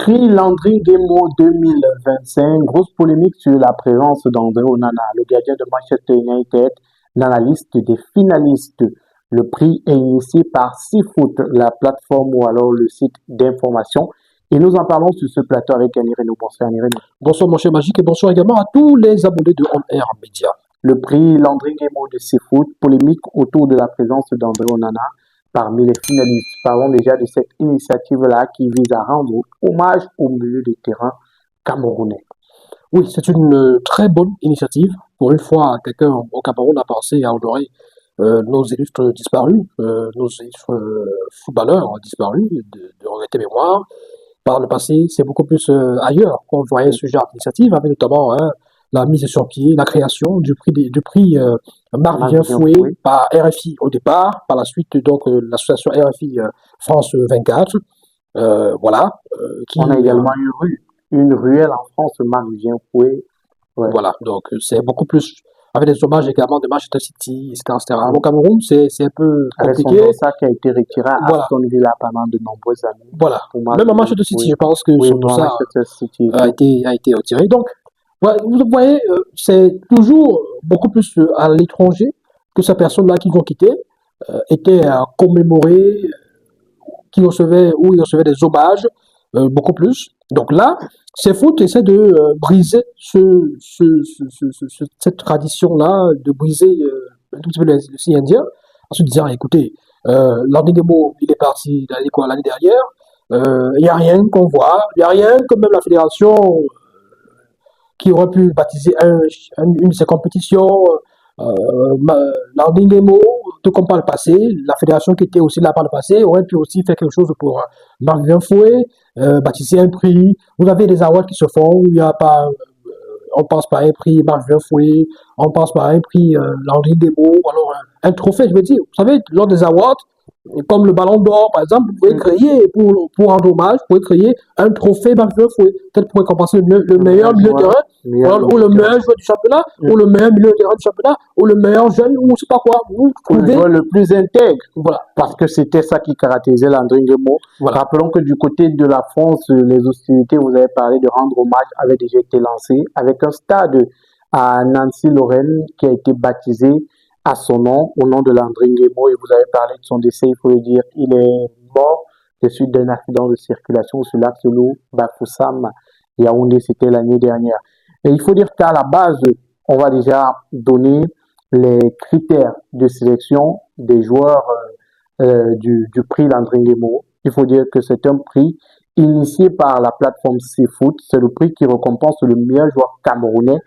Prix Landry Gemo 2025, grosse polémique sur la présence d'André Onana, le gardien de Manchester United, dans la liste des finalistes. Le prix est initié par Seafoot, la plateforme ou alors le site d'information. Et nous en parlons sur ce plateau avec Annie Renaud. Bonsoir Annie Renaud. Bonsoir mon cher Magique et bonsoir également à tous les abonnés de On Air Media. Le prix Landry Gemo de Seafoot, polémique autour de la présence d'André Onana parmi les finalistes. Parlons déjà de cette initiative-là qui vise à rendre hommage au milieu de terrain camerounais. Oui, c'est une très bonne initiative. Pour une fois, quelqu'un au Cameroun a pensé à honorer nos illustres disparus, nos illustres footballeurs disparus de regretter mémoire. Par le passé, c'est beaucoup plus ailleurs qu'on voyait ce genre d'initiative, avec notamment la mise sur pied, la création du prix Marc Fouet par RFI au départ, par la suite donc l'association RFI France 24, voilà. On a également une ruelle en France, Marc Fouet. Ouais. Voilà, donc c'est beaucoup plus avec des hommages également de Manchester City, etc. Au Cameroun, c'est un peu compliqué. C'est ça qui a été retiré à Aston Villa pendant de nombreuses années. Voilà. Même à Manchester City, je pense que tout ça a été retiré. Donc, vous voyez, c'est toujours beaucoup plus à l'étranger que ces personnes-là qui vont quitter étaient commémorées, qui recevaient des hommages, beaucoup plus. Donc là, Seafoot essaie de briser cette tradition-là, de briser un tout petit peu le signe indien, en se disant, écoutez, Landry Gemo, il est parti l'année dernière, il n'y a rien qu'on voit, il n'y a rien que même la fédération qui aurait pu baptiser une de ces compétitions, Landry Gemo, tout comme par le passé, la fédération qui était aussi là par le passé aurait pu aussi faire quelque chose pour Marc Fouet, baptiser un prix. Vous avez des awards qui se font, il n'y a pas, on pense par un prix Marc Fouet, on pense par un prix Landry Gemo, alors un trophée, je veux dire. Vous savez, lors des awards, comme le Ballon d'Or, par exemple, vous pouvez créer, pour rendre hommage, vous pouvez créer un trophée Marc Fouet, peut-être pour récompenser le meilleur milieu de terrain, ou le meilleur joueur du championnat, ou le meilleur milieu de terrain du championnat, ou le meilleur jeune, ou je sais pas quoi. Vous trouvez le plus intègre, voilà, parce que c'était ça qui caractérisait Landry Gemo. Voilà. Rappelons que du côté de la France, les hostilités, vous avez parlé de rendre hommage, avaient déjà été lancées, avec un stade à Nancy-Lorraine qui a été baptisé à son nom, au nom de Landry Gemo, et vous avez parlé de son décès, il faut le dire, il est mort de suite d'un accident de circulation sur l'axe Lou Bafoussam, Yaoundé, c'était l'année dernière. Et il faut dire qu'à la base, on va déjà donner les critères de sélection des joueurs du prix Landry Gemo. Il faut dire que c'est un prix initié par la plateforme Seafoot, c'est le prix qui récompense le meilleur joueur camerounais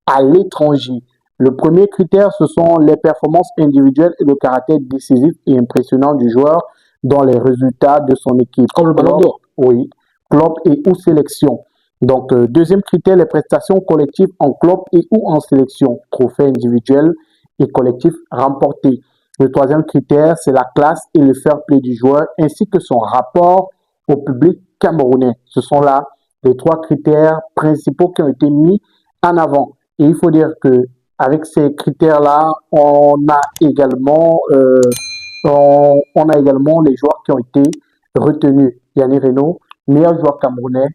à l'étranger. Le premier critère, ce sont les performances individuelles et le caractère décisif et impressionnant du joueur dans les résultats de son équipe. Comme le Ballon d'Or. Oui, club et ou sélection. Donc, deuxième critère, les prestations collectives en club et ou en sélection. Trophées individuels et collectifs remportés. Le troisième critère, c'est la classe et le fair play du joueur, ainsi que son rapport au public camerounais. Ce sont là les trois critères principaux qui ont été mis en avant. Et il faut dire que avec ces critères-là, on a également les joueurs qui ont été retenus. Yannick Renaud, meilleur joueur camerounais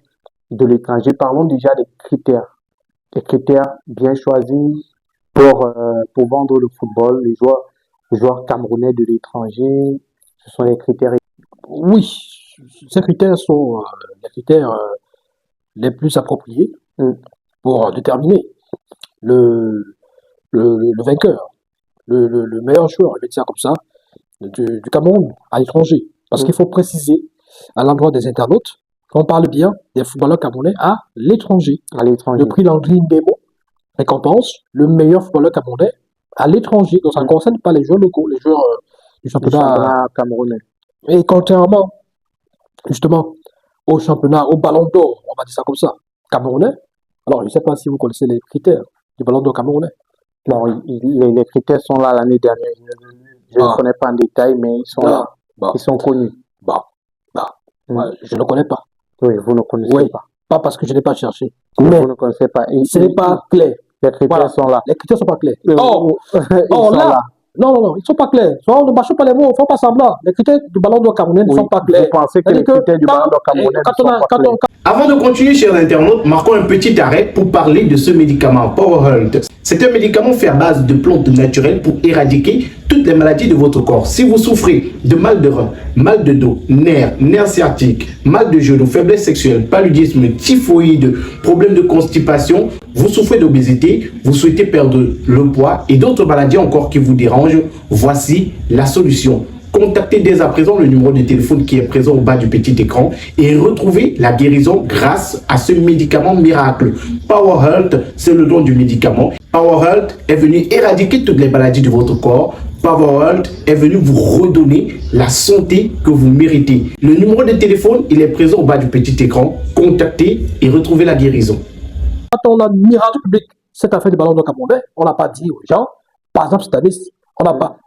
de l'étranger. Parlons déjà des critères bien choisis pour vendre le football. Les joueurs camerounais de l'étranger, ce sont les critères. Oui, ces critères sont les critères les plus appropriés pour déterminer le vainqueur, le meilleur joueur, je vais dire comme ça, du Cameroun à l'étranger. Parce qu'il faut préciser à l'endroit des internautes qu'on parle bien des footballeurs camerounais à l'étranger. Le prix Landry Gemo récompense le meilleur footballeur camerounais à l'étranger. Donc ça ne concerne pas les joueurs locaux, les joueurs du championnat camerounais. Et contrairement justement au championnat, au Ballon d'Or, on va dire ça comme ça, camerounais. Alors je ne sais pas si vous connaissez les critères du Ballon d'Or camerounais. Non, les critères sont là l'année dernière. Je ne connais pas en détail, mais ils sont là. Ils sont connus. Je ne connais pas. Oui, vous ne connaissez pas. Pas parce que je n'ai pas cherché. Mais vous ne connaissez pas. Ce n'est pas clair. Les critères sont là. Les critères ne sont pas clairs. Or là, Non, ils ne sont pas clairs. Ne marchons pas les mots, ne font pas semblant. Les critères du ballon d'or camerounais ne Oui, sont pas vous clairs. pensez que les C'est-à-dire que critères du ballon d'or camerounais ne quand sont on a, pas quand clairs? on, Avant de continuer, chers internautes, marquons un petit arrêt pour parler de ce médicament PowerHealth. C'est un médicament fait à base de plantes naturelles pour éradiquer toutes les maladies de votre corps. Si vous souffrez de mal de rein, mal de dos, nerfs sciatiques, mal de genoux, faiblesse sexuelle, paludisme, typhoïde, problème de constipation, vous souffrez d'obésité, vous souhaitez perdre le poids et d'autres maladies encore qui vous dérangent, voici la solution. Contactez dès à présent le numéro de téléphone qui est présent au bas du petit écran et retrouvez la guérison grâce à ce médicament miracle. PowerHealth, c'est le nom du médicament. PowerHealth est venu éradiquer toutes les maladies de votre corps. PowerHealth est venu vous redonner la santé que vous méritez. Le numéro de téléphone, il est présent au bas du petit écran. Contactez et retrouvez la guérison. quand on a mis rendu public cette affaire du ballon d'or camerounais, on n'a pas dit aux gens, par exemple cette année,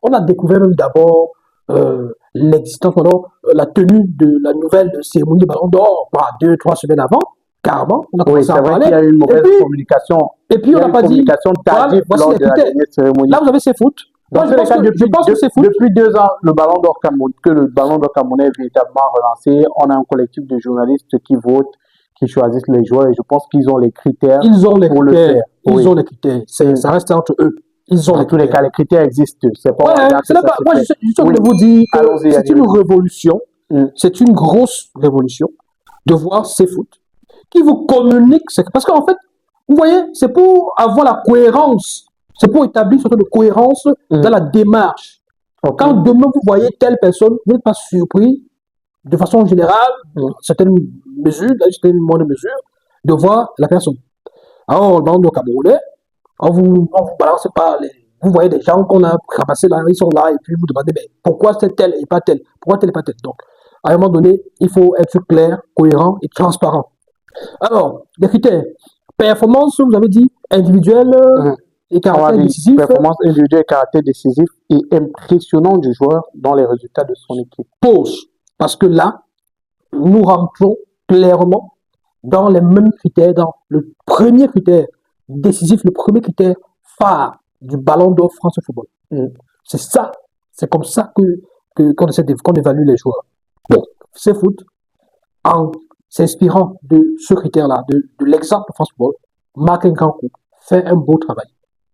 on a découvert même d'abord l'existence, la tenue de la nouvelle cérémonie du ballon d'or, 2-3 semaines avant, carrément, on a Oui, commencé c'est à vrai parler. qu'il y a eu une mauvaise puis- communication. Et puis Il y on a n'a eu pas une dit, communication voilà, tardive voici lors les de la critères. dernière cérémonie. Là, vous avez ces foot. Dans Moi, tous les cas, je pense que c'est foot. depuis 2 ans, le ballon d'or que le ballon d'or camerounais est véritablement relancé. On a un collectif de journalistes qui votent, qui choisissent les joueurs et je pense qu'ils ont les critères Ils ont les pour le critères. faire. Ils Oui. ont les critères. Ça reste entre eux. Ils ont Dans les tous les cas, critères. les critères existent. C'est pas au Ouais, hasard que c'est là ça pas. se Moi, fait. je suis Oui. de vous dire que Allons-y, c'est une allez-y. révolution. C'est une grosse révolution de voir ces foot qui vous communiquent. Parce qu'en fait, vous voyez, c'est pour avoir la cohérence. C'est pour établir une sorte de cohérence dans la démarche. Ok. Quand demain vous voyez telle personne, vous n'êtes pas surpris, de façon générale, dans certaines mesures, dans certaines moindres mesures, de voir la personne. Alors, dans le Camerounais, on vous balance pas vous voyez des gens qu'on a ramassés là, ils sont là, et puis vous demandez, mais pourquoi c'est tel et pas tel? Pourquoi tel et pas tel? Donc, à un moment donné, il faut être clair, cohérent et transparent. Alors, les critères. Performance, vous avez dit, individuelle et On a caractère dit décisif. performance individuelle, caractère décisif et impressionnant du joueur dans les résultats de son équipe. Pause. Parce que là, nous rentrons clairement dans les mêmes critères, dans le premier critère décisif, le premier critère phare du ballon d'or France Football. C'est ça, c'est comme ça qu'on évalue les joueurs. Bon, c'est foot, en s'inspirant de ce critère-là, de l'exemple de France Football, marque un grand coup, fait un beau travail.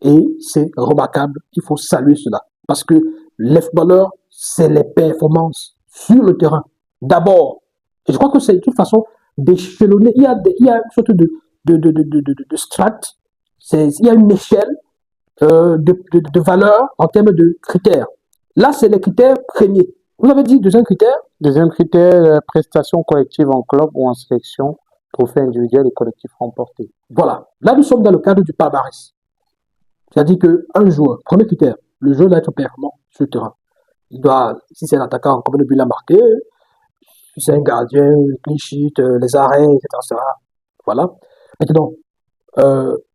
Et c'est remarquable, il faut saluer cela. Parce que les footballeurs, c'est les performances sur le terrain. D'abord, et je crois que c'est une façon d'échelonner. Il y a une sorte de strate, il y a une échelle de valeur en termes de critères. Là, c'est les critères premiers. Vous avez dit deuxième critère? Deuxième critère, prestation collective en club ou en sélection, trophée individuel et collectif remporté. Voilà. Là, nous sommes dans le cadre du palmarès. C'est-à-dire qu'un joueur, premier critère, le joueur doit être performant sur le terrain. Il doit, si c'est un attaquant, combien de buts il a marqué, si c'est un gardien, le clean sheet, les arrêts, etc. Voilà. Maintenant,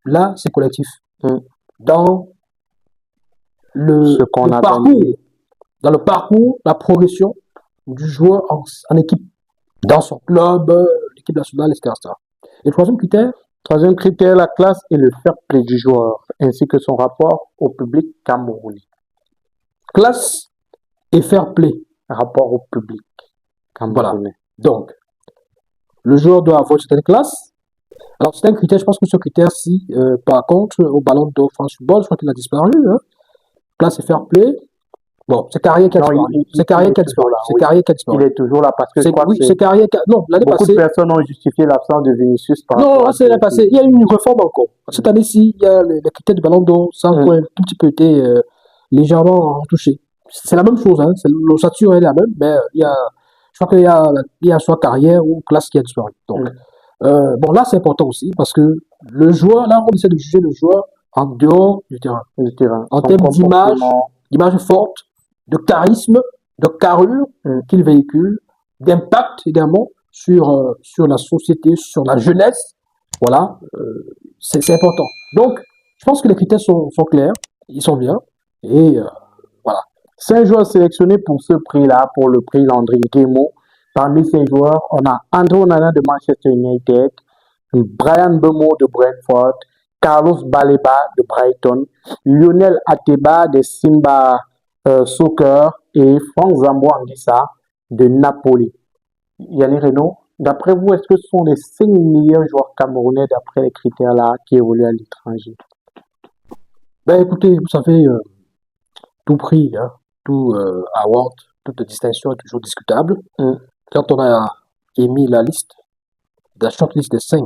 là, c'est collectif. Dans Ce qu'on a le parcours, la progression du joueur en équipe, dans son club, l'équipe nationale, etc. Et le troisième critère, Troisième critère, la classe et le fair play du joueur, ainsi que son rapport au public camerounais. classe et fair play. Rapport au public camerounais. Donc, le joueur doit avoir une certaine classe. Alors, c'est un critère, je pense que ce critère-ci, par contre, au ballon d'or France Football, je crois qu'il a disparu. Classe et fair play. Bon, c'est Carrière qui a disparu. C'est Carrière qui a disparu. C'est Carrière qui a disparu. Il est toujours là parce que je crois que c'est Carrière qui a... Non, l'année beaucoup passée... de personnes ont justifié l'absence de Vinicius par Non, rapport à c'est l'année passée. Il y a eu une réforme encore. Cette année-ci, il y a les critères du ballon d'or, ça a un tout petit peu été légèrement touché. C'est la même chose, hein. L'ossature est la même, mais je crois qu'il y a soit Carrière ou classe qui a disparu. Donc, bon, là, c'est important aussi parce que le joueur, là, on essaie de juger le joueur en dehors du terrain. En termes d'image forte, de charisme, de carrure qu'il véhicule, d'impact également sur la société, sur la jeunesse. Voilà, c'est important. Donc, je pense que les critères sont clairs, ils sont bien, et voilà. 5 joueurs sélectionnés pour ce prix-là, pour le prix Landry Nguemo. Parmi ces joueurs, on a André Onana de Manchester United, Brian Mbeumo de Brentford, Carlos Baleba de Brighton, Lionel Ateba de Simba Soccer et Franck Zambo Anguissa de Napoli. Yannick Renaud, d'après vous, est-ce que ce sont les 5 meilleurs joueurs camerounais d'après les critères là qui évoluent à l'étranger? Ben écoutez, vous savez, tout prix, hein, tout award, toute distinction est toujours discutable. Quand on a émis la liste, la shortlist des 5,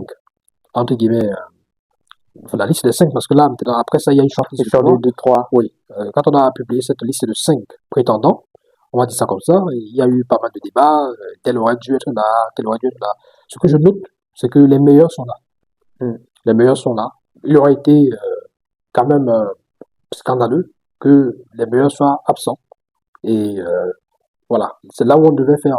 entre guillemets, enfin, la liste des 5, parce que là, maintenant, après ça, il y a une shortlist de 3. Oui. Quand on a publié cette liste de 5 prétendants, on va dire ça comme ça, il y a eu pas mal de débats, tel aurait dû être là, tel aurait dû être là. Ce que je note, c'est que les meilleurs sont là. Les meilleurs sont là. Il aurait été quand même scandaleux que les meilleurs soient absents. Et voilà, c'est là où on devait faire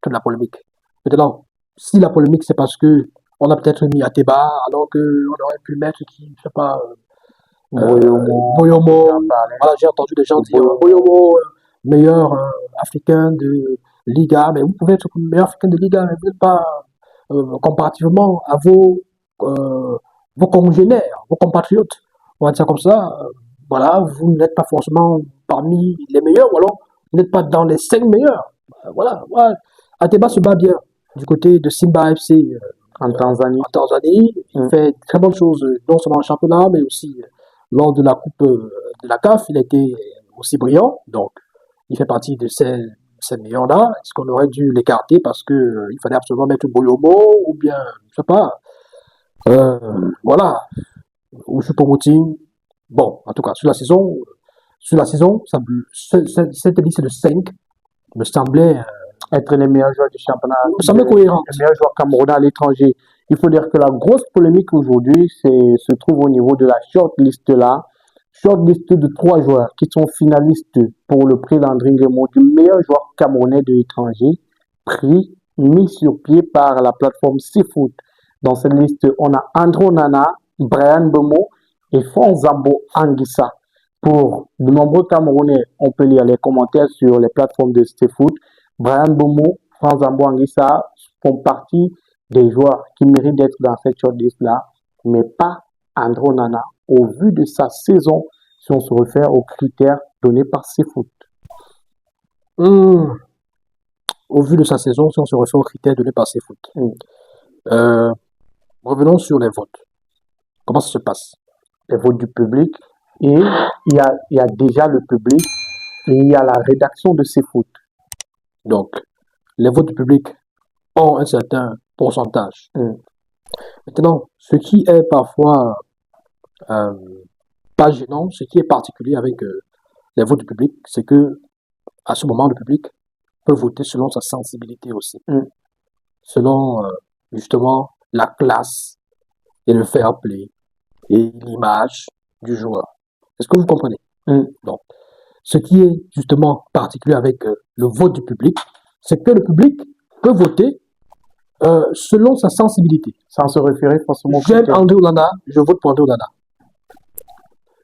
toute la polémique. Maintenant, si la polémique c'est parce que on a peut-être mis Ateba alors qu'on aurait pu mettre qui, je sais pas, Boyomo. Voilà, j'ai entendu des gens dire Boyomo, meilleur africain de Liga, mais vous pouvez être meilleur africain de Liga, mais vous n'êtes pas comparativement à vos congénères, vos compatriotes. On va dire ça comme ça. Voilà, vous n'êtes pas forcément parmi les meilleurs, ou alors vous n'êtes pas dans les 5 meilleurs. Voilà. Ateba se bat bien du côté de Simba FC en Tanzanie. Il fait très bonnes choses, non seulement en championnat, mais aussi lors de la Coupe de la CAF. Il a été aussi brillant, donc il fait partie de ces meilleurs-là. Est-ce qu'on aurait dû l'écarter parce que il fallait absolument mettre Boyomo, ou bien, je sais pas, voilà, ou Choupo-Moting. Bon, en tout cas, sur la saison, cette liste de 5 me semblait être les meilleurs joueurs du championnat, me semblait cohérent. Les meilleurs joueurs camerounais à l'étranger. Il faut dire que la grosse polémique aujourd'hui se trouve au niveau de la shortlist là. Shortlist de 3 joueurs qui sont finalistes pour le prix Landry Nguemo du meilleur joueur camerounais de l'étranger, prix mis sur pied par la plateforme Seafoot. Dans cette liste, on a Andro Nana, Brian Bomo et Franck Zambo Anguissa. Pour de nombreux Camerounais, on peut lire les commentaires sur les plateformes de Seafoot. Brian Bomo, Franck Zambo Anguissa font partie des joueurs qui méritent d'être dans cette shortlist-là, mais pas Andro Nana, au vu de sa saison, si on se réfère aux critères donnés par Seafoot. Au vu de sa saison, si on se réfère aux critères donnés par Seafoot. Revenons sur les votes. Comment ça se passe? Les votes du public, et il y a déjà le public, et il y a la rédaction de Seafoot. Donc, les votes du public ont un certain pourcentage. Maintenant, ce qui est parfois pas gênant, ce qui est particulier avec les votes du public, c'est que à ce moment, le public peut voter selon sa sensibilité aussi, selon justement la classe et le fair play et l'image du joueur. Est-ce que vous comprenez? Donc, ce qui est justement particulier avec le vote du public, c'est que le public peut voter selon sa sensibilité. Sans se référer forcément. J'aime André Onana, je vote pour André Onana.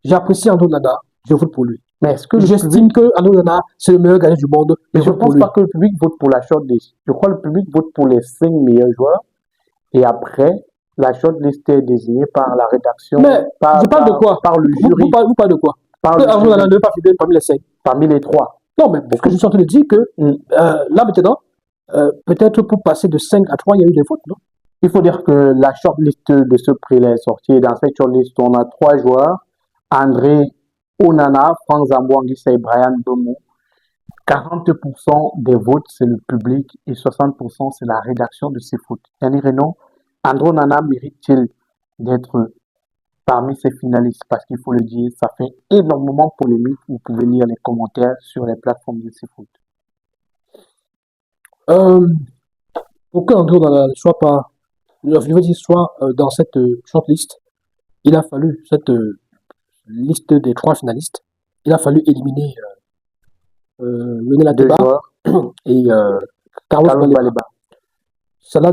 J'apprécie André Onana, je vote pour lui. Mais est-ce que j'estime que André Onana, c'est le meilleur gardien du monde? Mais je ne pense pas que le public vote pour la shortlist. Je crois que le public vote pour les 5 meilleurs joueurs. Et après, la shortlist est désignée par la rédaction. Mais je parle de quoi? Par le jury. Vous parlez de quoi? André Onana ne veut pas figurer parmi les 5. Parmi les 3. Non, mais ce que je suis en train de dire que là maintenant, peut-être pour passer de 5 à 3, il y a eu des votes, non? Il faut dire que la shortlist de ce prix-là est sortie. Dans cette shortlist, on a 3 joueurs. André Onana, Franck Zambo Anguissa et Brian Bomo. 40% des votes, c'est le public et 60%, c'est la rédaction de Seafoot. Yannick Renaud, André Onana mérite-t-il d'être parmi ces finalistes? Parce qu'il faut le dire, ça fait énormément polémique. Vous pouvez lire les commentaires sur les plateformes de Seafoot. Pour que André Onana ne soit pas, je veux dire, soit dans cette shortlist, il a fallu cette liste des 3 finalistes, il a fallu éliminer Lionel Ateba et Carlos Baleba. Ça n'a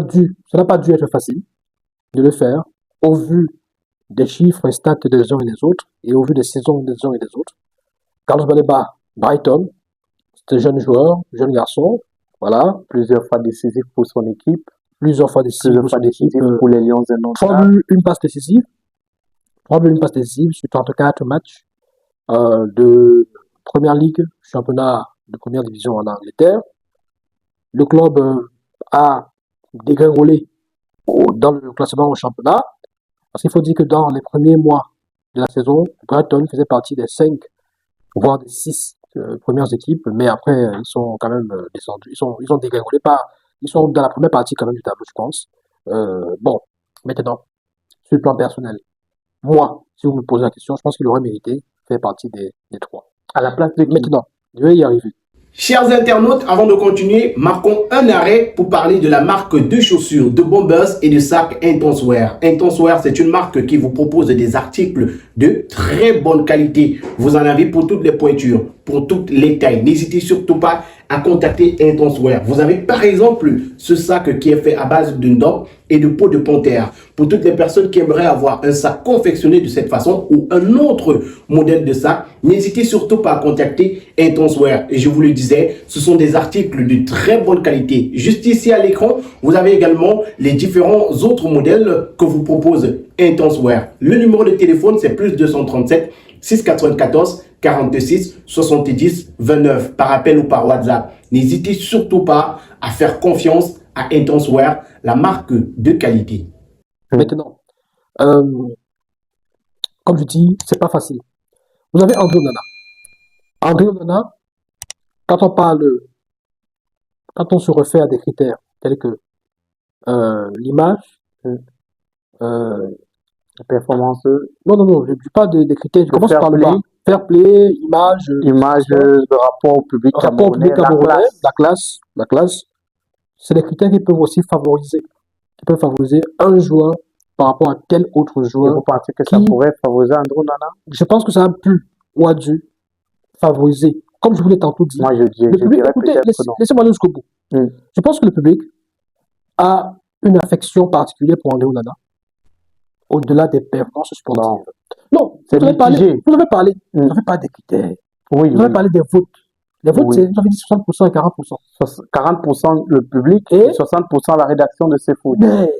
pas dû être facile de le faire au vu des chiffres et stats des uns et des autres et au vu des saisons des uns et des autres. Carlos Baleba, Brighton, c'est un jeune joueur, jeune garçon, voilà. Plusieurs fois décisif pour son équipe. Plusieurs fois décisif pour les Lions et non. 3 buts, une passe décisive. probablement une passe décisive sur 34 matchs de Première Ligue, championnat de première division en Angleterre. Le club a dégringolé dans le classement au championnat. Parce qu'il faut dire que dans les premiers mois de la saison, Brighton faisait partie des 5, voire des 6 premières équipes, mais après, ils sont quand même descendus. Ils ont dégringolé ils sont dans la première partie quand même du tableau, je pense. Bon, maintenant, sur le plan personnel, moi, si vous me posez la question, je pense qu'il aurait mérité faire partie des 3. À la place de qui? Maintenant, je vais y arriver. Chers internautes, avant de continuer, marquons un arrêt pour parler de la marque de chaussures, de bombers et de sacs Intenswear. Intenswear, c'est une marque qui vous propose des articles de très bonne qualité. Vous en avez pour toutes les pointures, pour toutes les tailles. N'hésitez surtout pas à contacter Intenswear. Vous avez par exemple ce sac qui est fait à base d'une dent et de peau de panthère. Pour toutes les personnes qui aimeraient avoir un sac confectionné de cette façon ou un autre modèle de sac, n'hésitez surtout pas à contacter Intenswear. Et je vous le disais, ce sont des articles de très bonne qualité. Juste ici à l'écran, vous avez également les différents autres modèles que vous propose Intenswear. Le numéro de téléphone, c'est plus 237 694 46 70 29 par appel ou par WhatsApp. N'hésitez surtout pas à faire confiance à Intenswear, la marque de qualité. Maintenant, comme je dis, c'est pas facile. Vous avez André Onana. André Onana, quand on se refait à des critères tels que l'image, La performance, non, je ne dis pas des critères, je commence fair par le play. bas. Fair play, image, image, le rapport au public rapport au public camerounais, la camerounais, classe. la classe, c'est des critères qui peuvent aussi favoriser. Qui peuvent favoriser un joueur par rapport à tel autre Et joueur. vous pensez que ça qui- pourrait favoriser André Onana? Je pense que ça a pu ou a dû favoriser. Comme je vous l'ai tantôt dit, Moi, je le dirais public, écoutez, peut-être que non. laissez-moi aller jusqu'au bout. Mm. Je pense que le public a une affection particulière pour André Onana, au-delà des performances sportives. Non, C'est vous avez parlé, mitigé. vous avez parlé, Mm. vous avez parlé des critères, Oui, vous avez oui. parlé des votes. Les votes, Oui. c'est, vous avez dit 60% et 40%. 40% le public Et- et 60% la rédaction de ces foot. Mais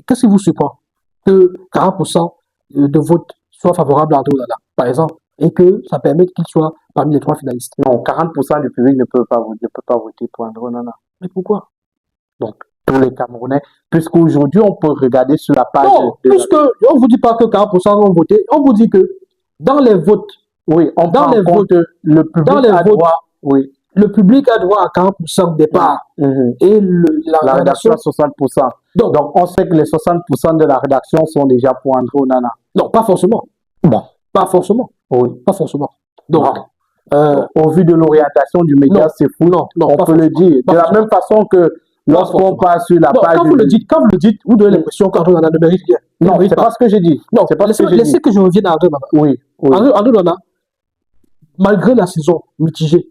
qu'est-ce qui vous surprend que 40% de votes soient favorables à André Onana, par exemple, et que ça permette qu'il soit parmi les 3 finalistes? Non, 40% du public ne peut pas voter pour André Onana. Mais pourquoi? Donc, tous les Camerounais, puisqu'aujourd'hui, on peut regarder sur la page Non, de- puisque on vous dit pas que 40% ont voté, on vous dit que dans les votes, Oui, on dans prend les en compte le public dans les a votes, droit, oui, le public a droit à 40% de départ et la la rédaction rédaction. à 60%. Donc, Donc, on sait que les 60% de la rédaction sont déjà pour André Onana. non, pas forcément. Bon, Pas forcément. oui. Pas forcément. Donc, Bon. Au vu de l'orientation du média, non, c'est fou. non, On pas peut le dire. Pas De la forcément. même façon que lorsqu'on forcément. passe sur la Non, page quand vous le dites, vous donnez l'impression qu'André Onana ne mérite rien. Il ne Non, mérite c'est pas ce que j'ai dit. Non, c'est pas ce que j'ai dit. laissez que je revienne à André Onana. Oui, oui. André Onana, malgré la saison mitigée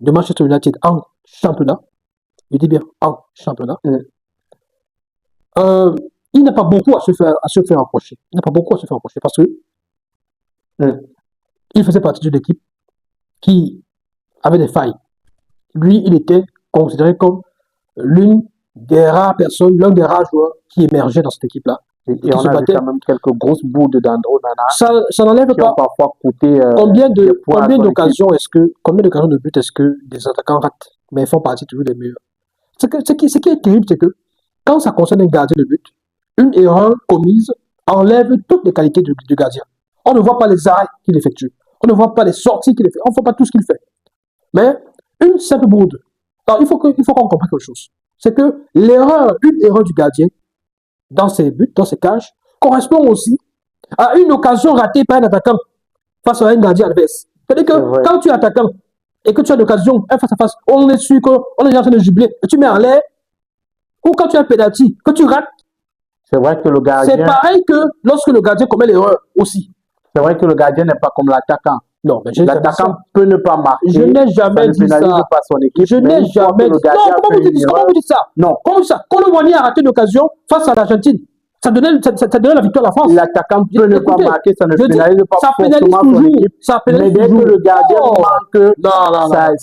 de Manchester United en championnat, je dis bien en championnat, il n'a pas beaucoup à se faire reprocher. Il n'a pas beaucoup à se faire reprocher parce que il faisait partie d'une équipe qui avait des failles. Lui, il était considéré comme l'une des rares personnes, l'un des rares joueurs qui émergeait dans cette équipe-là. Et qui on se a vu battait. quand même quelques grosses bouts de Dandro Nana Ça n'enlève qui ont pas. parfois coûté Combien des points à combien son d'occasions de but est-ce que des attaquants ratent, mais ils font partie toujours des meilleurs. Ce qui est terrible, c'est que quand ça concerne un gardien de but, une erreur commise enlève toutes les qualités du gardien. On ne voit pas les arrêts qu'il effectue. On ne voit pas les sorties qu'il fait. On ne voit pas tout ce qu'il fait. Mais une simple bourde. Alors, il faut qu'on comprenne quelque chose. C'est que une erreur du gardien dans ses buts, dans ses cages, correspond aussi à une occasion ratée par un attaquant face à un gardien adverse. C'est-à-dire C'est que vrai. quand tu es attaquant et que tu as l'occasion, un face à face, on est sûr qu'on est déjà en train de jubiler et tu mets en l'air, ou quand tu as un penalty, que tu rates, C'est vrai que le c'est gardien, pareil que lorsque le gardien commet l'erreur aussi. c'est vrai que le gardien n'est pas comme l'attaquant. Non, mais je n'ai jamais dit L'attaquant ça. peut ne pas marquer. Je n'ai Ça jamais ne dit pénalise ça. pas son équipe. Je mais n'ai une fois jamais que le dit ça. gardien Non, fait comment vous une dites ça? erreur- Comment vous dites ça? Non, Comment vous dites ça? Kolo Muani a raté une occasion face à l'Argentine. Ça donnait la victoire à la France. l'attaquant peut ne pas Écoutez, marquer, ça ne je dis, pénalise pas ça pénalise forcément son toujours. équipe. Ça Mais pénalise dès que toujours. le gardien Non. manque,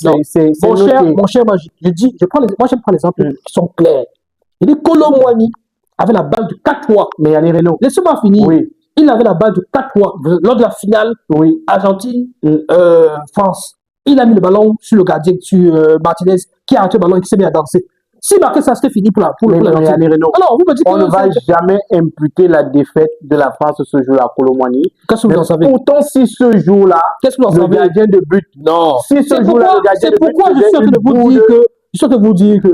Non. c'est noté. Mon cher, moi, j'aime prendre les exemples qui sont clairs. Il dit Kolo Muani avait la balle de 4 fois. Mais Yannick Renault, Laissez-moi finir. oui, il avait la balle de 4 points lors de la finale Oui. Argentine-France. Il a mis le ballon sur le gardien, sur Martinez, qui a arrêté le ballon et qui s'est mis à danser. S'il marquait ça, c'était fini pour Mais l'Argentine. Yannick Renaud, Alors, vous me dites on ne que va jamais imputer la défaite de la France ce jour-là à Colomboigny. qu'est-ce que vous Mais en savez? pourtant, si ce jour-là, Qu'est-ce que vous en le savez? gardien de but, Non. si ce jour-là, le gardien C'est de but pourquoi je suis en train de vous dire de... que, je suis en train de vous dire que,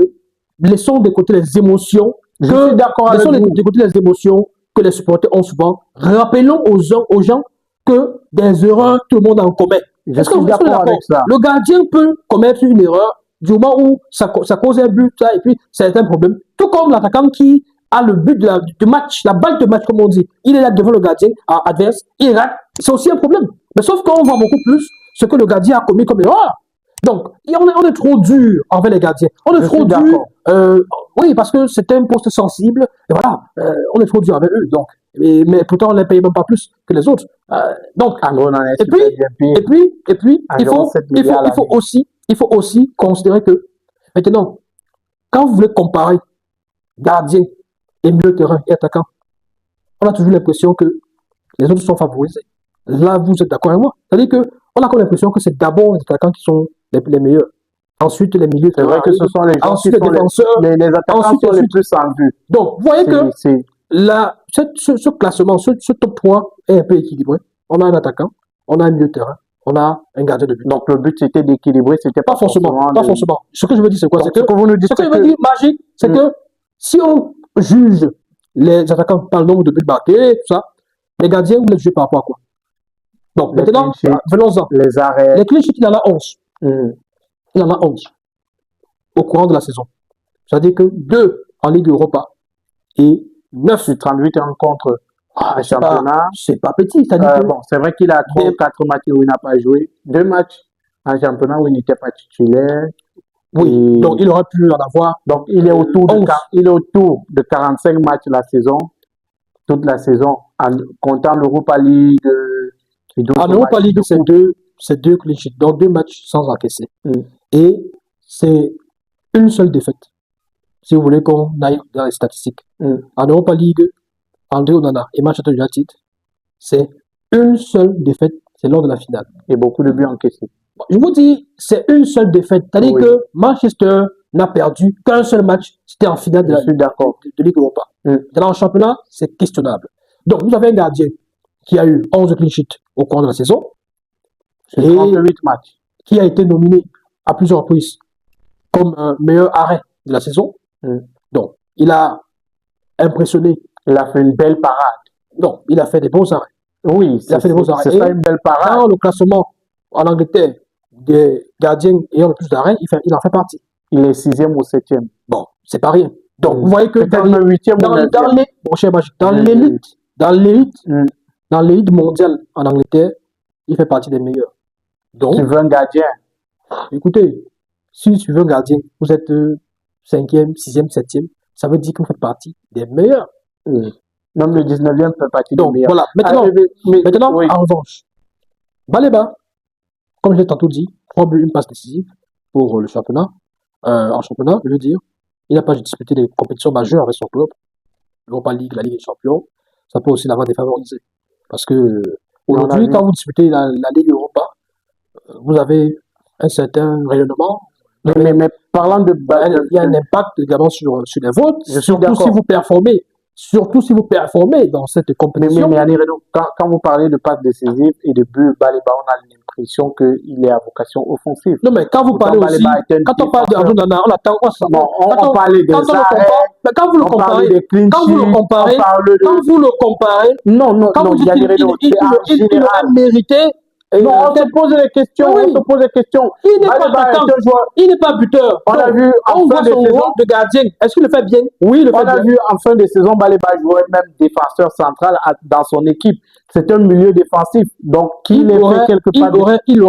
laissons de côté les émotions, Je suis d'accord avec laissons vous. de côté les émotions que les supporters ont souvent. Rappelons aux gens que des erreurs, tout le monde en commet. Je Est-ce que suis vous êtes d'accord avec ça. Le gardien peut commettre une erreur du moment où ça cause un but, ça, et puis c'est un problème. Tout comme l'attaquant qui a le but du match, la balle de match, comme on dit. Il est là devant le gardien adverse, il rate. C'est aussi un problème. Mais sauf qu'on voit beaucoup plus ce que le gardien a commis comme erreur. Donc, on est trop dur envers les gardiens. On est trop dur. Oui, parce que c'est un poste sensible. Et voilà, on est trop dur avec eux. Donc, mais pourtant, on ne les paye même pas plus que les autres. Donc, et puis, il faut aussi considérer que maintenant, quand vous voulez comparer gardien et milieu de terrain et attaquant, on a toujours l'impression que les autres sont favorisés. Là, vous êtes d'accord avec moi. C'est-à-dire qu'on a comme l'impression que c'est d'abord les attaquants qui sont les meilleurs. Ensuite, les milieux de terrain. C'est vrai que ce sont les gens ensuite, qui sont les défenseurs. les attaquants sont les plus en vue. Donc, vous voyez que ce classement, ce top 3 est un peu équilibré. On a un attaquant, on a un milieu de terrain, on a un gardien de but. Donc, le but, c'était d'équilibrer, c'était pas forcément. Ce que je veux dire, c'est quoi? C'est que vous nous dites ce que je veux dire, magique, c'est que si on juge les attaquants par le nombre de buts marqués, tout ça, les gardiens, vous les jugez par rapport à quoi? Donc, maintenant, venons-en. Les arrêts. Les clean sheets, il en a 11. Il en a 11 au courant de la saison. C'est-à-dire que 2 en Ligue Europa et 9 sur 38 rencontres en championnat. C'est pas petit. Bon, c'est vrai qu'il a 3 ou 4 matchs où il n'a pas joué. 2 matchs en championnat où il n'était pas titulaire. Oui, donc il aurait pu en avoir. Donc il est autour de 45 matchs la saison, toute la saison, en comptant l'Europa League. En Europa League, c'est 2 clean sheets, donc 2 matchs sans encaisser. Et c'est une seule défaite, si vous voulez qu'on aille dans les statistiques. En Europa League, André Onana et Manchester United, c'est une seule défaite, c'est lors de la finale. Et beaucoup de buts encaissés. Je vous dis, c'est une seule défaite. C'est-à-dire que Manchester n'a perdu qu'un seul match, c'était en finale de Ligue Europa. Dans le championnat, c'est questionnable. Donc, vous avez un gardien qui a eu 11 clean sheets au cours de la saison. Et 38 matchs. Qui a été nominé à plusieurs reprises comme meilleur arrêt de la saison. Donc, il a impressionné. Il a fait une belle parade. Non, il a fait des bons arrêts. Oui, il a fait des bons arrêts. C'est ça une belle parade. Dans le classement en Angleterre des gardiens ayant le plus d'arrêts, il en fait partie. Il est 6e ou 7e. Bon, c'est pas rien. Donc, vous voyez que dans l'élite mondiale en Angleterre, il fait partie des meilleurs. Donc, tu veux un gardien? Écoutez, si tu veux un gardien, vous êtes 5e, 6e, 7e, ça veut dire que vous faites partie des meilleurs. Même le 19e fait partie des meilleurs. Voilà. Maintenant, en revanche, Baleba, comme je l'ai tantôt dit, 3 buts, une passe décisive pour le championnat. En championnat, je veux dire, il n'a pas disputé des compétitions majeures avec son club. L'Europa League, la Ligue des Champions, ça peut aussi l'avoir défavorisé. Parce que aujourd'hui, quand vous disputez la Ligue Europa, vous avez un certain rayonnement. Mais parlant de il y a un impact également sur les votes, surtout si vous performez. Surtout si vous performez dans cette compétition. Mais Yannick Renaud, quand vous parlez de passe décisive et de but, Baleba, on a l'impression qu'il est à vocation offensive. Non, mais quand vous parlez aussi, quand on parle d'André Onana, on attend quoi ça? Non, on parlait des arrêts, quand vous le comparez, non, quand vous dites qu'il aurait mérité. Non, on se pose des questions. Il n'est pas buteur. On voit son rôle de gardien. Est-ce qu'il le fait bien? Oui, il le fait bien. On a vu en fin de saison, Baleba jouer même défenseur central dans son équipe. C'est un milieu défensif. Donc, il aurait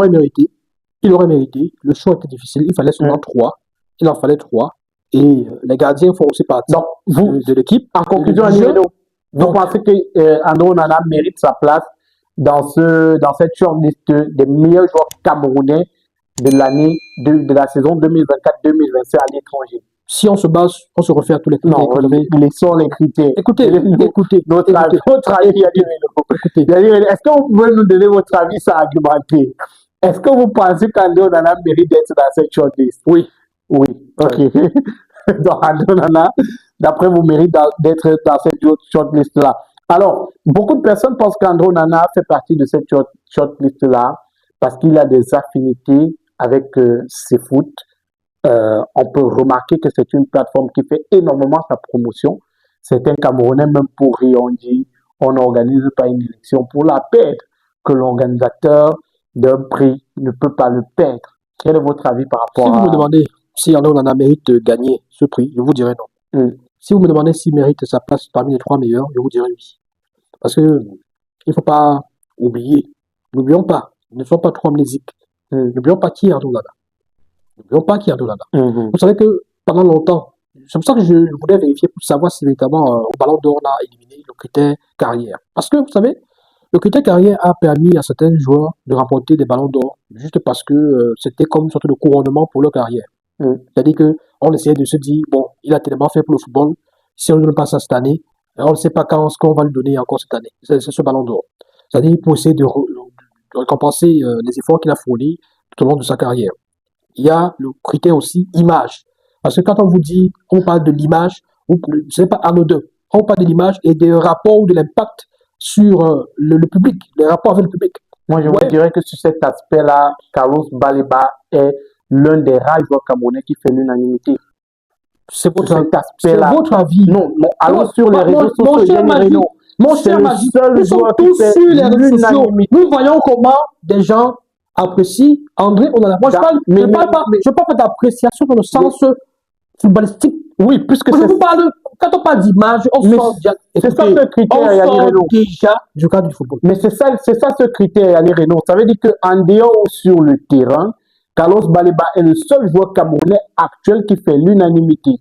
mérité. Il aurait mérité. Le choix était difficile. Il fallait seulement 3. Il en fallait 3. Et les gardiens font aussi partie de l'équipe. En conclusion, vous pensez que André Onana mérite sa place dans cette shortlist des meilleurs joueurs camerounais de l'année de la saison 2024-2025 à l'étranger? Si on se refait à tous les critères Non, que vous avez. laissons les critères. Écoutez, Notre avis, écoutez. est-ce que vous pouvez nous donner votre avis sans argumenter? Est-ce que vous pensez qu'André Onana mérite d'être dans cette shortlist? Oui. Oui, ok. Donc, André Onana, d'après vous, mérite d'être dans cette shortlist-là. Alors, beaucoup de personnes pensent qu'André Onana fait partie de cette shortlist-là parce qu'il a des affinités avec CFoot. On peut remarquer que c'est une plateforme qui fait énormément sa promotion. Certains Camerounais, même pour rire, on dit on n'organise pas une élection pour la perdre, que l'organisateur d'un prix ne peut pas le perdre. Quel est votre avis par Si rapport vous me à... demandez si André Onana mérite de gagner ce prix, je vous dirais non. Si vous me demandez s'il mérite sa place parmi les 3 meilleurs, je vous dirais oui. Parce que il ne faut pas oublier, n'oublions pas, ne soyons pas trop amnésiques. N'oublions pas qui est André Onana. N'oublions pas qui est André Onana. Vous savez que pendant longtemps, c'est pour ça que je voulais vérifier pour savoir si véritablement au Ballon d'Or on a éliminé le critère carrière. Parce que vous savez, le critère carrière a permis à certains joueurs de remporter des ballons d'or juste parce que c'était comme une sorte de couronnement pour leur carrière. C'est-à-dire qu'on essayait de se dire, bon, il a tellement fait pour le football, si on ne donne pas ça cette année, on ne sait pas quand ce qu'on va lui donner encore cette année. C'est ce ballon d'or. C'est-à-dire pour essayer de récompenser les efforts qu'il a fournis tout au long de sa carrière. Il y a le critère aussi image. Parce que quand on vous dit, on parle de l'image, ce n'est pas anodin. On parle de l'image et des rapports ou de l'impact sur le public, les rapports avec le public. Moi, je vous dirais que sur cet aspect-là, Carlos Baleba est l'un des rares joueurs camerounais qui fait l'unanimité. C'est votre avis. Non, allons sur les réseaux sociaux. Mon cher Magic, nous sommes tous sur les réseaux sociaux. Nous voyons comment des gens apprécient André Onana. Moi, je ne parle pas d'appréciation dans le sens footballistique. Oui, puisque je vous parle, quand on parle d'image, on sort déjà du cadre du football. Mais c'est ça ce critère, Yannick Reynaud. Ça veut dire qu'en dehors ou sur le terrain, Carlos Baleba est le seul joueur camerounais actuel qui fait l'unanimité.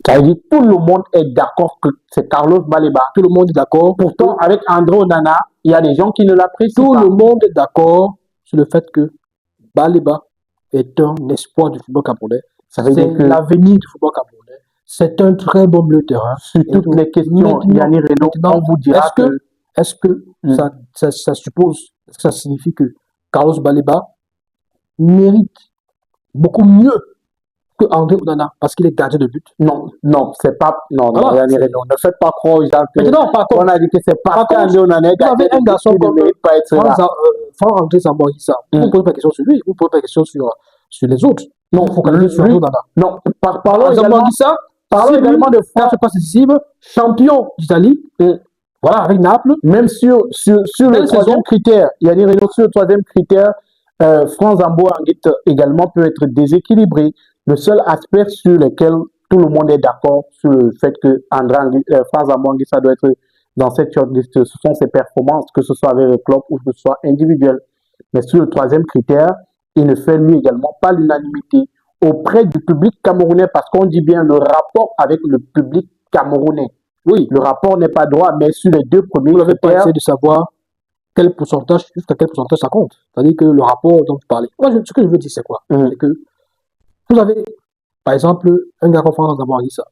Ça veut dire que tout le monde est d'accord que c'est Carlos Baleba. Tout le monde est d'accord. Pourtant, avec André Onana, il y a des gens qui ne l'apprécient pas. Tout le monde est d'accord sur le fait que Baleba est un espoir du football camerounais. Ça veut dire que l'avenir du football camerounais. C'est un très bon milieu de terrain. Sur toutes les questions, Yannick Reynaud, on vous dira est-ce que ça suppose, est-ce que ça signifie que Carlos Baleba mérite beaucoup mieux que André Onana parce qu'il est gardien de but? Non, c'est pas. Non, Yannick Reynaud, ne faites pas croire aux gens que. Maintenant, par contre, on a dit que c'est parce qu'André Onana est gardien de but. Un garçon qui ne mérite pas être là. André Zamboanguissa. Vous ne posez pas de questions sur lui, vous ne posez pas de questions sur les autres. Non, il faut qu'on sur André Onana. Non, parlons également de France pas décisive, champion d'Italie. Voilà, avec Naples. Même sur le troisième critère, Yannick Reynaud, sur le troisième critère, France Zamboanguissa également peut être déséquilibré. Le seul aspect sur lequel tout le monde est d'accord sur le fait que France Zamboanguissa doit être dans cette shortlist, ce sont ses performances, que ce soit avec le club ou que ce soit individuel. Mais sur le troisième critère, il ne fait lui également pas l'unanimité auprès du public camerounais parce qu'on dit bien le rapport avec le public camerounais. Oui, le rapport n'est pas droit, mais sur les deux premiers critères... Vous n'avez pas essayé de savoir jusqu'à quel pourcentage ça compte. C'est-à-dire que le rapport dont vous parlez. Moi, ce que je veux dire, c'est quoi? C'est que vous avez, par exemple, un gars comme France Zamboanguissa.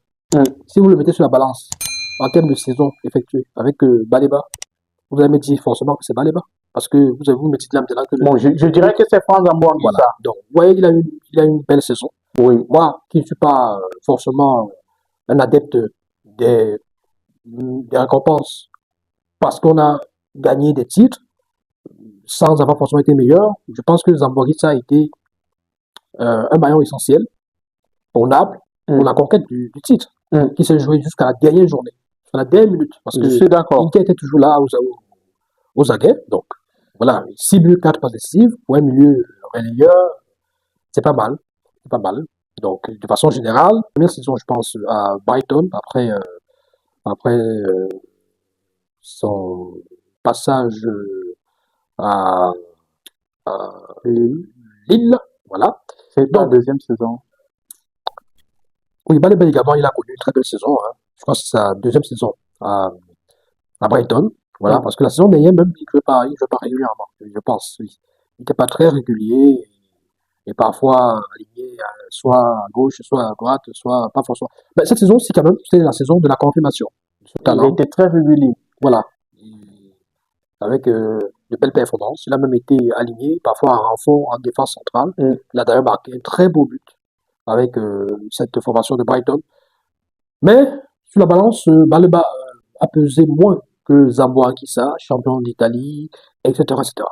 Si vous le mettez sur la balance, en termes de saison effectuée avec Baleba, vous allez me dire forcément que c'est Baleba. Parce que vous mettez là maintenant que... Bon, je dirais que c'est France Zamboanguissa. Voilà. Donc, vous voyez, il a une belle saison. Oui. Moi, qui ne suis pas forcément un adepte des récompenses, parce qu'on a gagné des titres, sans avoir forcément été meilleur, je pense que Zamboanguissa a été un maillon essentiel pour Naples, pour la conquête du titre, qui s'est joué jusqu'à la dernière journée, jusqu'à la dernière minute. Parce que je suis d'accord. Inter était toujours là aux aguets, donc voilà, 6 buts, 4 passes décisives, pour un milieu relayeur, c'est pas mal, Donc, de façon générale, première saison, je pense, à Brighton, après son passage à Lille, voilà. C'est la deuxième saison. Oui, Baleba également, il a connu une très belle saison. Je crois que c'est sa deuxième saison à Brighton. Voilà, parce que la saison dernière, même, il ne jouait pas régulièrement, je pense. Oui. Il n'était pas très régulier. et parfois aligné soit à gauche, soit à droite, soit pas forcément. Mais cette saison, c'est quand même c'était la saison de la confirmation de ce Il talent. était très régulier. Voilà. Avec de belles performances. Il a même été aligné, parfois en renfort en défense centrale. Il a d'ailleurs marqué un très beau but avec cette formation de Brighton. Mais sur la balance, Baleba a pesé moins que Zambo Anguissa, champion d'Italie, etc., etc.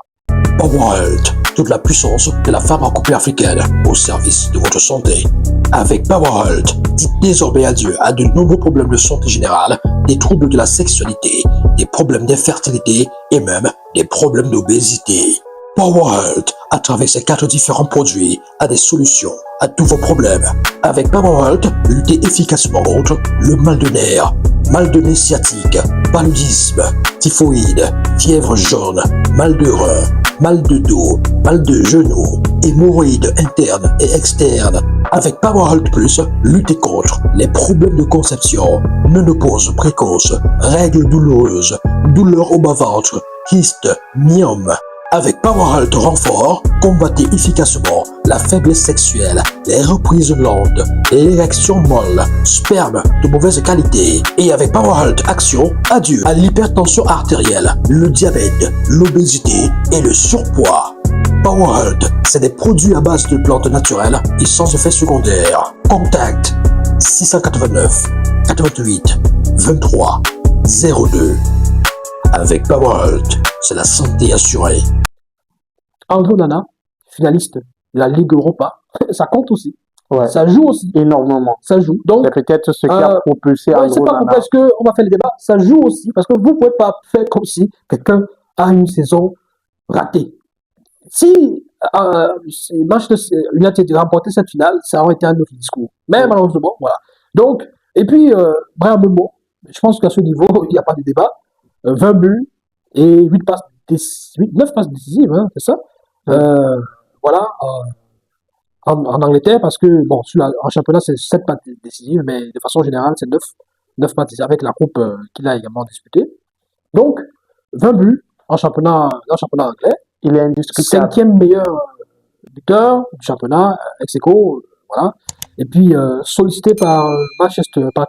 Powerholt, toute la puissance de la pharmacopée africaine au service de votre santé. Avec Powerholt, dites désormais adieu à de nombreux problèmes de santé générale, des troubles de la sexualité, des problèmes d'infertilité et même des problèmes d'obésité. Powerholt, à travers ses 4 différents produits, a des solutions à tous vos problèmes. Avec Powerholt, luttez efficacement contre le mal de nerfs, mal de nez sciatique, paludisme, typhoïde, fièvre jaune, mal de rein, mal de dos, mal de genoux, hémorroïdes internes et externes. Avec Powerholt Plus, luttez contre les problèmes de conception, ménopause précoce, règles douloureuses, douleurs au bas-ventre, kystes, myome. Avec Powerholt Renfort, combattez efficacement la faiblesse sexuelle, les reprises lentes, l'érection molle, sperme de mauvaise qualité. Et avec Powerholt Action, adieu à l'hypertension artérielle, le diabète, l'obésité et le surpoids. Powerholt, c'est des produits à base de plantes naturelles et sans effet secondaire. Contact 689 88 23 02. Avec Powerholt, c'est la santé assurée. André Onana, finaliste de la Ligue Europa, ça compte aussi. Ouais. Ça joue aussi. Énormément. Ça joue. Donc, C'est peut-être ce qui a propulsé ouais, André c'est pas Onana. parce qu'on va faire le débat. Ça joue aussi. Parce que vous ne pouvez pas faire comme si quelqu'un a une saison ratée. Si match de United remportait cette finale, ça aurait été un autre discours. Mais malheureusement, voilà. Donc, et puis, Brian Mbeumo, je pense qu'à ce niveau, il n'y a pas de débat. 20 buts et 9 passes décisives, hein, c'est ça. Voilà, en Angleterre, parce que, bon, en championnat, c'est 7 passes décisives, mais de façon générale, c'est 9 passes décisives avec la coupe qu'il a également disputée. Donc, 20 buts en championnat anglais. Il est indiscutable. 5e meilleur buteur du championnat, ex-aequo, voilà. Et puis, sollicité par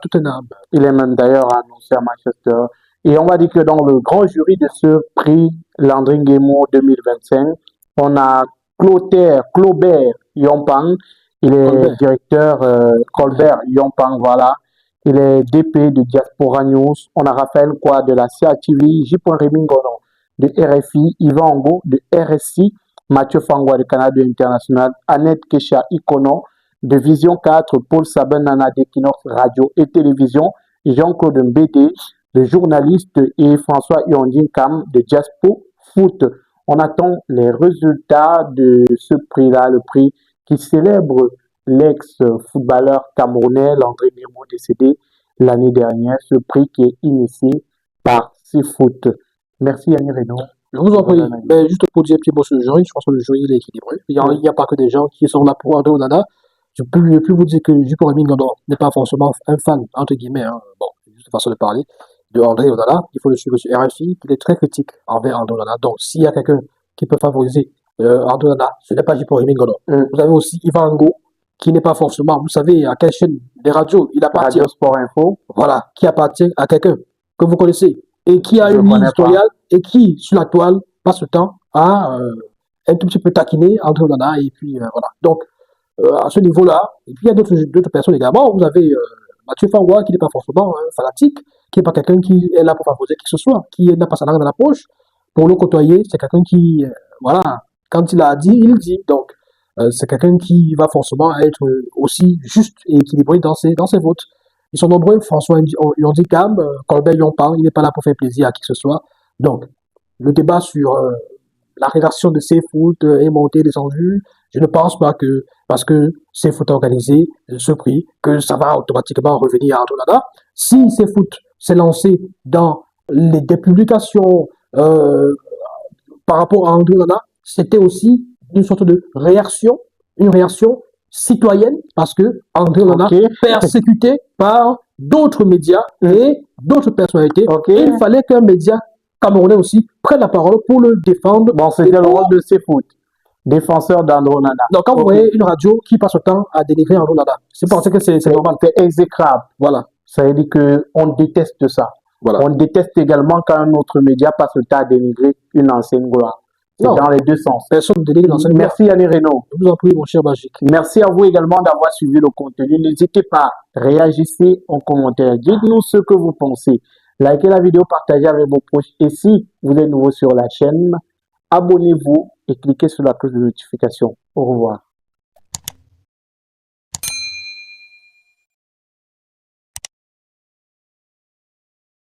Tottenham. Il est même d'ailleurs annoncé à Manchester. Et on va dire que dans le grand jury de ce prix Landry Nguemo 2025, on a Claubert Yompang. Il est directeur Colbert Yompang, voilà. Il est DP de Diaspora News. On a Raphaël Kwa de la CATV, J. Remingono de RFI, Yvan Ango de RSI, Mathieu Fangwa de Canada International, Annette Kesha Ikono de Vision 4, Paul Sabenana d'Equinox Radio et Télévision, Jean-Claude Mbédé, le journaliste, et François Yondin Kam de Jaspo Foot. On attend les résultats de ce prix-là, le prix qui célèbre l'ex-footballeur camerounais Landry Nguemo décédé l'année dernière, ce prix qui est initié par C-Foot. Merci Yannick Reno. Je vous en prie. Mais juste pour dire un petit mot sur le jury, je pense que le jury il est équilibré. Il n'y a pas que des gens qui sont là pour André Onana. Je peux vous dire que J. Remingono n'est pas forcément un fan, entre guillemets, hein. Bon, c'est juste une façon de parler de André Onana. Il faut le suivre sur RFI, il est très critique envers André Onana. Donc, s'il y a quelqu'un qui peut favoriser André Onana, ce n'est pas J. Remingono. Vous avez aussi Yvan Ango, qui n'est pas forcément, vous savez, à quelle chaîne des radios il appartient. Radio Sport Info. Voilà, qui appartient à quelqu'un que vous connaissez et qui a une ligne éditoriale et qui, sur la toile, passe le temps à un tout petit peu taquiner André Onana et puis voilà. Donc, à ce niveau-là, et puis il y a d'autres personnes également. Vous avez Mathieu Fangwa, qui n'est pas forcément fanatique, qui n'est pas quelqu'un qui est là pour favoriser qui que ce soit, qui n'a pas sa langue dans la poche. Pour le côtoyer, c'est quelqu'un qui, voilà, quand il a dit, il dit. Donc, c'est quelqu'un qui va forcément être aussi juste et équilibré dans ses votes. Ils sont nombreux, François Yondin Kam, Colbert Yompang, il n'est pas là pour faire plaisir à qui que ce soit. Donc, le débat sur la rédaction de C-Foot est monté, descendu. Je ne pense pas que, parce que C-Foot a organisé ce prix, que ça va automatiquement revenir à André Onana. Si C-Foot s'est lancé dans des publications par rapport à André Onana, c'était aussi une sorte de réaction, une réaction citoyenne, parce que André Onana est persécuté par d'autres médias et d'autres personnalités. Et il fallait qu'un média camerounais aussi prenne la parole pour le défendre. Bon, c'était le rôle de C-Foot Défenseur d'Andro Nana. Donc, quand vous Ok. voyez une radio qui passe le temps à dénigrer Andro Nana, c'est penser que c'est normal. C'est exécrable. Voilà. Ça veut dire qu'on déteste ça. Voilà. On déteste également quand un autre média passe le temps à dénigrer une ancienne gloire. C'est Non. dans les deux sens. Personne ne dénigre l'ancienne gloire. Merci Yannick Renaud. Je vous en prie, mon cher Magique. Merci à vous également d'avoir suivi le contenu. N'hésitez pas, réagissez en commentaire. Dites-nous ce que vous pensez. Likez la vidéo, partagez avec vos proches. Et si vous êtes nouveau sur la chaîne, abonnez-vous et cliquez sur la cloche de notification. Au revoir.